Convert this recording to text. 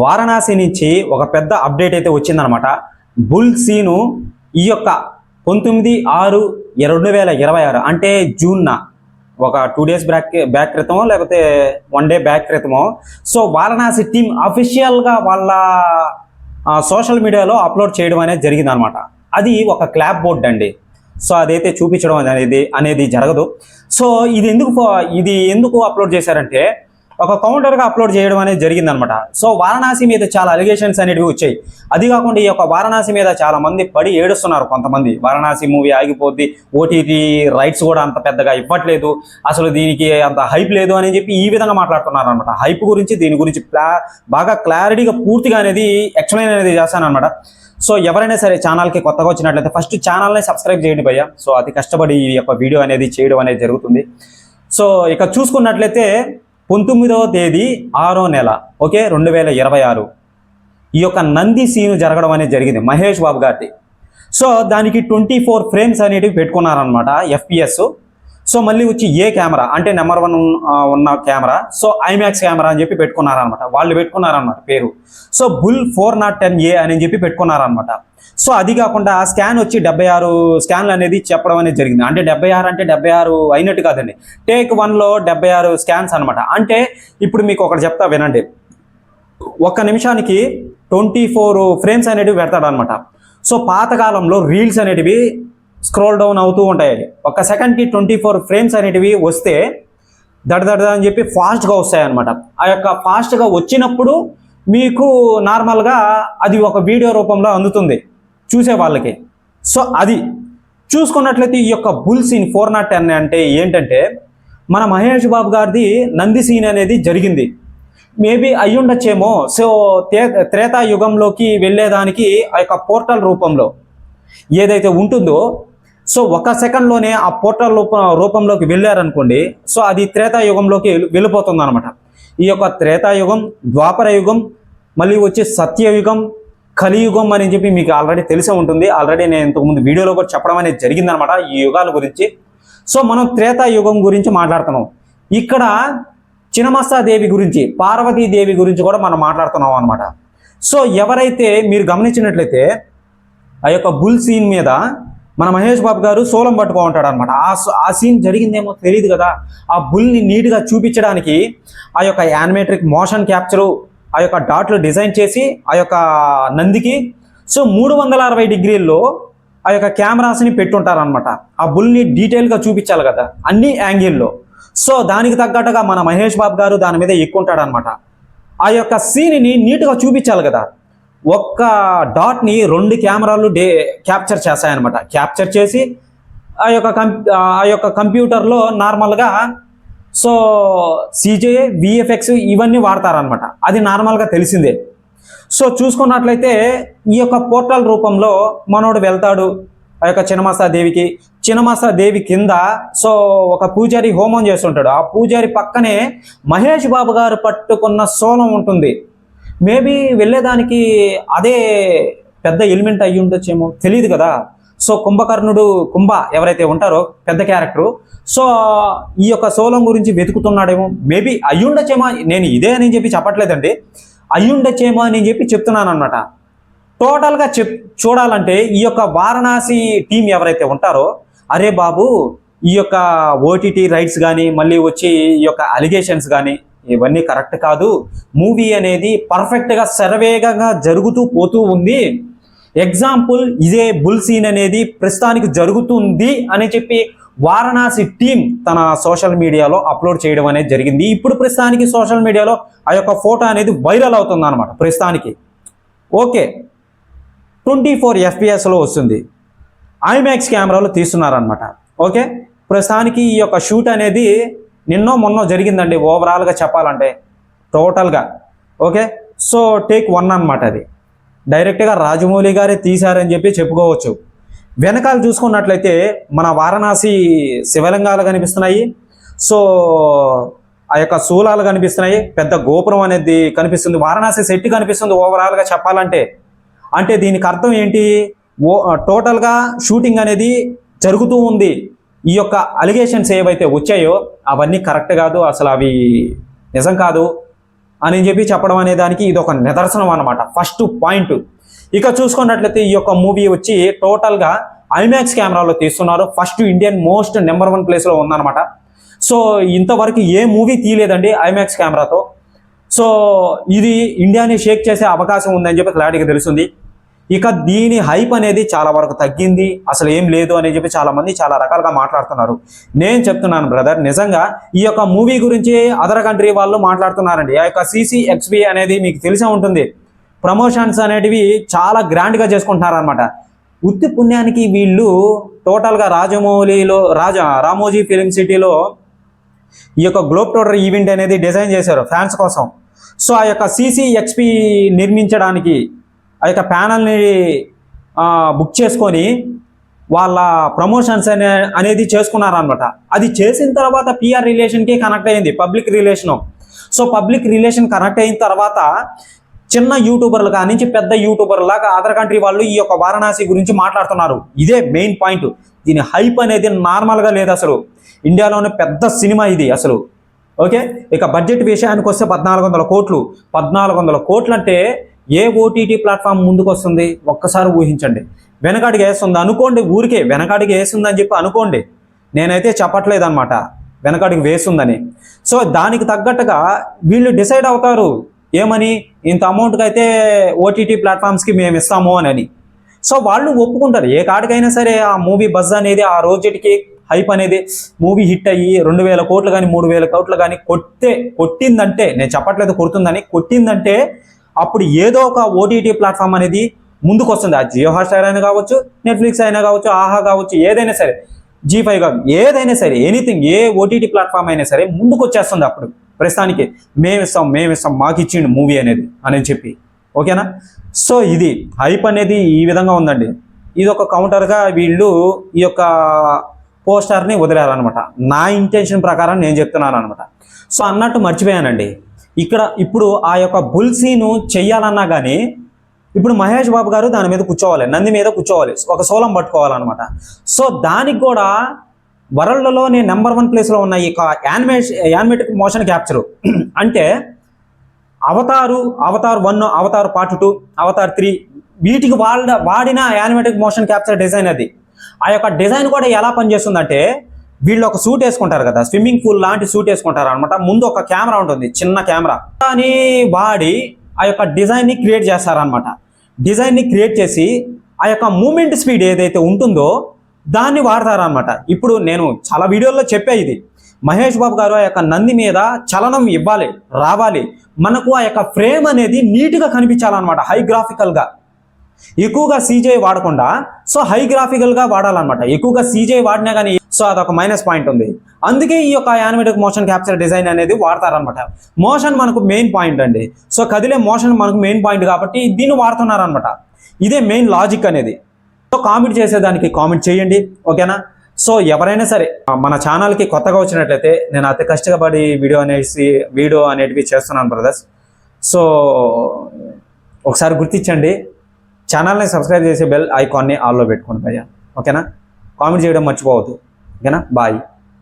వారణాసి నుంచి ఒక పెద్ద అప్డేట్ అయితే వచ్చిందనమాట. బుల్ సీను ఈ యొక్క 19/6/2026 అంటే జూన్న ఒక 2 డేస్ బ్యాక్ క్రితమో లేకపోతే 1 డే బ్యాక్ క్రితమో సో వారణాసి టీం అఫీషియల్గా వాళ్ళ సోషల్ మీడియాలో అప్లోడ్ చేయడం అనేది జరిగిందనమాట. అది ఒక క్లాప్ బోర్డ్ అండి. సో అదైతే చూపించడం అనేది జరగదు. సో ఇది ఎందుకు అప్లోడ్ చేశారంటే ఒక కౌంటర్గా అప్లోడ్ చేయడం అనేది జరిగిందనమాట. సో వారణాసి మీద చాలా అలిగేషన్స్ అనేవి వచ్చాయి. అది కాకుండా ఈ యొక్క వారణాసి మీద చాలా మంది పడి ఏడుస్తున్నారు. కొంతమంది వారణాసి మూవీ ఆగిపోద్ది, ఓటీటీ రైట్స్ కూడా అంత పెద్దగా ఇవ్వట్లేదు, అసలు దీనికి అంత హైప్ లేదు అని చెప్పి ఈ విధంగా మాట్లాడుతున్నారు అనమాట. హైప్ గురించి దీని గురించి బాగా క్లారిటీగా పూర్తిగా అనేది ఎక్స్ప్లెయిన్ అనేది చేస్తానమాట. సో ఎవరైనా సరే ఛానల్కి కొత్తగా వచ్చినట్లయితే ఫస్ట్ ఛానల్ని సబ్స్క్రైబ్ చేయండి భయ్య. సో అతి కష్టపడి ఈ యొక్క వీడియో అనేది చేయడం అనేది జరుగుతుంది. సో ఇక చూసుకున్నట్లయితే 19వ తేదీ 6వ నెల 2026 ఈ యొక్క నంది సీను జరగడం అనేది జరిగింది మహేష్ బాబు గారి. సో దానికి 24 ఫ్రేమ్స్ అనేటివి పెట్టుకున్నారనమాట FPS. సో మళ్ళీ వచ్చి ఏ కెమెరా అంటే నెంబర్ 1 ఉన్న కెమెరా, సో ఐమాక్స్ కెమెరా అని చెప్పి పెట్టుకున్నారనమాట. వాళ్ళు పెట్టుకున్నారనమాట పేరు. సో బుల్ 410A అని చెప్పి పెట్టుకున్నారనమాట. సో అది కాకుండా స్కాన్ వచ్చి 76 స్కాన్లు అనేది చెప్పడం అనేది జరిగింది. అంటే 76 అంటే 76 అయినట్టు కాదండి, టేక్ 1లో 76 స్కాన్స్ అనమాట. అంటే ఇప్పుడు మీకు ఒకటి చెప్తా వినండి. ఒక్క నిమిషానికి 24 ఫ్రేమ్స్ అనేటివి పెడతాడనమాట. సో పాతకాలంలో రీల్స్ అనేటివి స్క్రోల్ డౌన్ అవుతూ ఉంటాయి. ఒక సెకండ్కి 24 ఫ్రేమ్స్ అనేటివి వస్తే దడ అని చెప్పి ఫాస్ట్గా వస్తాయి అనమాట. ఆ యొక్క ఫాస్ట్గా వచ్చినప్పుడు మీకు నార్మల్గా అది ఒక వీడియో రూపంలో అందుతుంది చూసే వాళ్ళకి. సో అది చూసుకున్నట్లయితే ఈ యొక్క బుల్ సీన్ 410 అంటే ఏంటంటే మన మహేష్ బాబు గారిది నంది సీన్ అనేది జరిగింది. మేబీ అయ్యుండొచ్చేమో. సో త్రేతాయుగంలోకి వెళ్ళేదానికి ఆ యొక్క పోర్టల్ రూపంలో ఏదైతే ఉంటుందో సో ఒక సెకండ్లోనే ఆ పోర్టల్ రూపంలోకి వెళ్ళారనుకోండి, సో అది త్రేతాయుగంలోకి వెళ్ళిపోతుంది అనమాట. ఈ యొక్క త్రేతాయుగం, ద్వాపర యుగం, మళ్ళీ వచ్చి సత్యయుగం, కలియుగం అని చెప్పి మీకు ఆల్రెడీ తెలిసే ఉంటుంది. ఆల్రెడీ నేను ఇంతకుముందు వీడియోలో కూడా చెప్పడం అనేది జరిగిందనమాట ఈ యుగాల గురించి. సో మనం త్రేతాయుగం గురించి మాట్లాడుతున్నాం. ఇక్కడ చినమస్తాదేవి గురించి, పార్వతీదేవి గురించి కూడా మనం మాట్లాడుతున్నాం అనమాట. సో ఎవరైతే మీరు గమనించినట్లయితే ఆ యొక్క బుల్ సీన్ మీద మన మహేష్ బాబు గారు సోలం పట్టుకో ఉంటాడు అనమాట. ఆ సీన్ జరిగిందేమో తెలియదు కదా. ఆ బుల్ని నీట్గా చూపించడానికి ఆ యొక్క యానిమేట్రిక్ మోషన్ క్యాప్చరు, ఆ యొక్క డాట్లు డిజైన్ చేసి ఆ యొక్క నందికి సో 360 డిగ్రీల్లో ఆ యొక్క కెమెరాస్ని పెట్టుంటారనమాట. ఆ బుల్ని డీటెయిల్గా చూపించాలి కదా అన్ని యాంగిల్లో. సో దానికి తగ్గట్టుగా మన మహేష్ బాబు గారు దాని మీద ఎక్కుంటాడనమాట. ఆ యొక్క సీన్ని నీట్గా చూపించాలి కదా. ఒక్క డాట్ని 2 కెమెరాలు క్యాప్చర్ చేస్తాయన్నమాట. క్యాప్చర్ చేసి ఆ యొక్క కంప్యూటర్లో నార్మల్గా సో CGI, VFX ఇవన్నీ వాడతారనమాట. అది నార్మల్గా తెలిసిందే. సో చూసుకున్నట్లయితే ఈ యొక్క పోర్టల్ రూపంలో మనోడు వెళ్తాడు ఆ యొక్క చినమస్తాదేవి కింద సో ఒక పూజారి హోమం చేస్తుంటాడు. ఆ పూజారి పక్కనే మహేష్ బాబు గారు పట్టుకున్న సోలం ఉంటుంది. మేబీ వెళ్ళేదానికి అదే పెద్ద ఎలిమెంట్ అయ్యి ఉండొచ్చేమో తెలియదు కదా. సో కుంభ ఎవరైతే ఉంటారో పెద్ద క్యారెక్టరు, సో ఈ యొక్క సోలం గురించి వెతుకుతున్నాడేమో. మేబీ అయ్యుండొచ్చేమో, నేను ఇదే అని చెప్పి చెప్పట్లేదండి, అయ్యుండొచ్చేమో అని చెప్పి చెప్తున్నాను అనమాట. టోటల్గా చూడాలంటే ఈ యొక్క వారణాసి టీం ఎవరైతే ఉంటారో, అరే బాబు ఈ యొక్క ఓటీటీ రైట్స్ కానీ మళ్ళీ వచ్చి ఈ యొక్క అలిగేషన్స్ కానీ ఇవన్నీ కరెక్ట్ కాదు. మూవీ అనేది పర్ఫెక్ట్గా శరవేగంగా జరుగుతూ పోతూ ఉంది. ఎగ్జాంపుల్ ఇదే బుల్ సీన్ అనేది ప్రస్తుతానికి జరుగుతుంది అని చెప్పి వారణాసి టీం తన సోషల్ మీడియాలో అప్లోడ్ చేయడం అనేది జరిగింది. ఇప్పుడు ప్రస్తుతానికి సోషల్ మీడియాలో ఆ యొక్క ఫోటో అనేది వైరల్ అవుతుంది అనమాట. ప్రస్తుతానికి 24 FPSలో వస్తుంది. ఐమాక్స్ కెమెరాలో తీస్తున్నారనమాట. ప్రస్తుతానికి ఈ యొక్క షూట్ అనేది మొన్నో జరిగిందండి ఓవరాల్గా చెప్పాలంటే టోటల్గా. సో టేక్ 1 అనమాట. అది డైరెక్ట్గా రాజమౌళి గారే తీశారని చెప్పి చెప్పుకోవచ్చు. వెనకాల చూసుకున్నట్లయితే మన వారణాసి శివలింగాలు కనిపిస్తున్నాయి. సో ఆ యొక్క శూలాలు కనిపిస్తున్నాయి. పెద్ద గోపురం అనేది కనిపిస్తుంది. వారణాసి సెట్ కనిపిస్తుంది ఓవరాల్గా చెప్పాలంటే. అంటే దీనికి అర్థం ఏంటి? టోటల్గా షూటింగ్ అనేది జరుగుతూ ఉంది. ఈ యొక్క అలిగేషన్స్ ఏవైతే వచ్చాయో అవన్నీ కరెక్ట్ కాదు, అసలు అవి నిజం కాదు. అని చెప్పి చెప్పడం అనే దానికి ఇది ఒక నిదర్శనం అన్నమాట, ఫస్ట్ పాయింట్. ఇక చూసుకున్నట్లయితే ఈ యొక్క మూవీ వచ్చి టోటల్గా ఐమాక్స్ కెమెరాలో తీస్తున్నారు. ఫస్ట్ ఇండియన్ మోస్ట్ నెంబర్ 1 ప్లేస్లో ఉందన్నమాట. సో ఇంతవరకు ఏ మూవీ తీయలేదండి ఐమాక్స్ కెమెరాతో. సో ఇది ఇండియాని షేక్ చేసే అవకాశం ఉందని చెప్పి క్లారిటీగా తెలుస్తుంది. ఇక దీని హైప్ అనేది చాలా వరకు తగ్గింది, అసలు ఏం లేదు అని చెప్పి చాలా మంది చాలా రకాలుగా మాట్లాడుతున్నారు. నేను చెప్తున్నాను బ్రదర్, నిజంగా ఈ యొక్క మూవీ గురించి అదర్ కంట్రీ వాళ్ళు మాట్లాడుతున్నారండి. ఆ యొక్క CCXP అనేది మీకు తెలిసే ఉంటుంది, ప్రమోషన్స్ అనేటివి చాలా గ్రాండ్గా చేసుకుంటున్నారు అనమాట. ఉత్తి పుణ్యానికి వీళ్ళు టోటల్గా రాజమౌళిలో రామోజీ ఫిలిం సిటీలో ఈ యొక్క గ్లోబ్ ట్రోటర్ ఈవెంట్ అనేది డిజైన్ చేశారు ఫ్యాన్స్ కోసం. సో ఆ యొక్క CCXP నిర్మించడానికి ఆ యొక్క ప్యానల్ని బుక్ చేసుకొని వాళ్ళ ప్రమోషన్స్ అనేది చేసుకున్నారనమాట. అది చేసిన తర్వాత PR రిలేషన్కి కనెక్ట్ అయింది, public relation. So public relation connect అయిన తర్వాత చిన్న యూట్యూబర్లు కానించి పెద్ద యూట్యూబర్ల లాగా అదర్ కంట్రీ వాళ్ళు ఈ యొక్క వారణాసి గురించి మాట్లాడుతున్నారు. ఇదే మెయిన్ పాయింట్. దీని హైప్ అనేది నార్మల్గా లేదు అసలు. ఇండియాలోనే పెద్ద సినిమా ఇది అసలు. ఓకే, ఇక బడ్జెట్ విషయానికి వస్తే 1400 కోట్లు. 1400 కోట్లు అంటే ఏ OTT ప్లాట్ఫామ్ ముందుకు వస్తుంది ఒక్కసారి ఊహించండి. వెనకాడికి వేస్తుంది అనుకోండి, ఊరికే వెనకాడికి వేస్తుందని చెప్పి అనుకోండి, నేనైతే చెప్పట్లేదు అనమాట వెనకాడికి వేస్తుందని. సో దానికి తగ్గట్టుగా వీళ్ళు డిసైడ్ అవుతారు ఏమని, ఇంత అమౌంట్కి అయితే OTT ప్లాట్ఫామ్స్కి మేము ఇస్తాము అని. సో వాళ్ళు ఒప్పుకుంటారు. ఏ కాడికైనా సరే ఆ మూవీ బజ్ అనేది ఆ రోజుకి హైప్ అనేది మూవీ హిట్ అయ్యి 2000 కోట్లు కానీ 3000 కోట్లు కానీ కొట్టిందంటే, నేను చెప్పట్లేదు కొడుతుందని, కొట్టిందంటే అప్పుడు ఏదో ఒక OTT ప్లాట్ఫామ్ అనేది ముందుకు వస్తుంది. ఆ జియో హాట్స్టార్ అయినా కావచ్చు, నెట్ఫ్లిక్స్ అయినా కావచ్చు, ఆహా కావచ్చు, ఏదైనా సరే, G5 కావచ్చు, ఏదైనా సరే, ఎనీథింగ్, ఏ OTT ప్లాట్ఫామ్ అయినా సరే ముందుకు వచ్చేస్తుంది. అప్పుడు ప్రస్తుతానికి మేమిస్తాం మాకు ఇచ్చిండు మూవీ అనేది అని చెప్పి. ఓకేనా? సో ఇది హైప్ అనేది ఈ విధంగా ఉందండి. ఇది ఒక కౌంటర్గా వీళ్ళు ఈ యొక్క పోస్టర్ని వదిలేరనమాట. నా ఇంటెన్షన్ ప్రకారం నేను చెప్తున్నాను అనమాట. సో అన్నట్టు మర్చిపోయానండి, ఇప్పుడు ఆ యొక్క బుల్ సీను చెయ్యాలన్నా కానీ ఇప్పుడు మహేష్ బాబు గారు దాని మీద కూర్చోవాలి, నంది మీద కూర్చోవాలి, ఒక సోలం పట్టుకోవాలన్నమాట. సో దానికి కూడా వరల్డ్లోనే నెంబర్ 1 ప్లేస్లో ఉన్న ఈ యానిమేటెడ్ మోషన్ క్యాప్చర్ అంటే అవతార్ 1, అవతార్ పార్ట్ 2, అవతార్ 3 వీటికి వాడిన యానిమేటెడ్ మోషన్ క్యాప్చర్ డిజైన్ అది. ఆ యొక్క డిజైన్ కూడా ఎలా పనిచేస్తుందంటే, వీళ్ళు ఒక సూట్ వేసుకుంటారు కదా, స్విమ్మింగ్ పూల్ లాంటి సూట్ వేసుకుంటారు అనమాట. ముందు ఒక కెమెరా ఉంటుంది, చిన్న కెమెరా, అని వాడి ఆ యొక్క డిజైన్ని క్రియేట్ చేస్తారనమాట. డిజైన్ని క్రియేట్ చేసి ఆ యొక్క మూమెంట్ స్పీడ్ ఏదైతే ఉంటుందో దాన్ని వాడతారనమాట. ఇప్పుడు నేను చాలా వీడియోల్లో చెప్పా, ఇది మహేష్ బాబు గారు ఆ యొక్క నంది మీద చలనం రావాలి, మనకు ఆ యొక్క ఫ్రేమ్ అనేది నీట్గా కనిపించాలన్నమాట, హై గ్రాఫికల్గా. ఎక్కువగా CGI వాడకుండా సో హై గ్రాఫికల్గా వాడాలన్నమాట. ఎక్కువగా CGI వాడినా కానీ సో అదొక మైనస్ పాయింట్ ఉంది. అందుకే ఈ యొక్క యానిమేటెడ్ మోషన్ క్యాప్చర్ డిజైన్ అనేది వాడతారనమాట. మోషన్ మనకు మెయిన్ పాయింట్ అండి. సో కదిలే మోషన్ మనకు మెయిన్ పాయింట్ కాబట్టి దీన్ని వాడుతున్నారనమాట. ఇదే మెయిన్ లాజిక్ అనేది. సో కామెంట్ చేసేదానికి కామెంట్ చేయండి, ఓకేనా? సో ఎవరైనా సరే మన ఛానల్కి కొత్తగా వచ్చినట్లయితే, నేను అతి కష్టపడి వీడియో అనేటివి చేస్తున్నాను బ్రదర్స్. సో ఒకసారి గుర్తించండి, ఛానల్ని సబ్స్క్రైబ్ చేసి బెల్ ఐకాన్ని ఆల్లో పెట్టుకోండి భయ్యా, ఓకేనా? కామెంట్ చేయడం మర్చిపోవద్దు, ఓకేనా? బాయ్.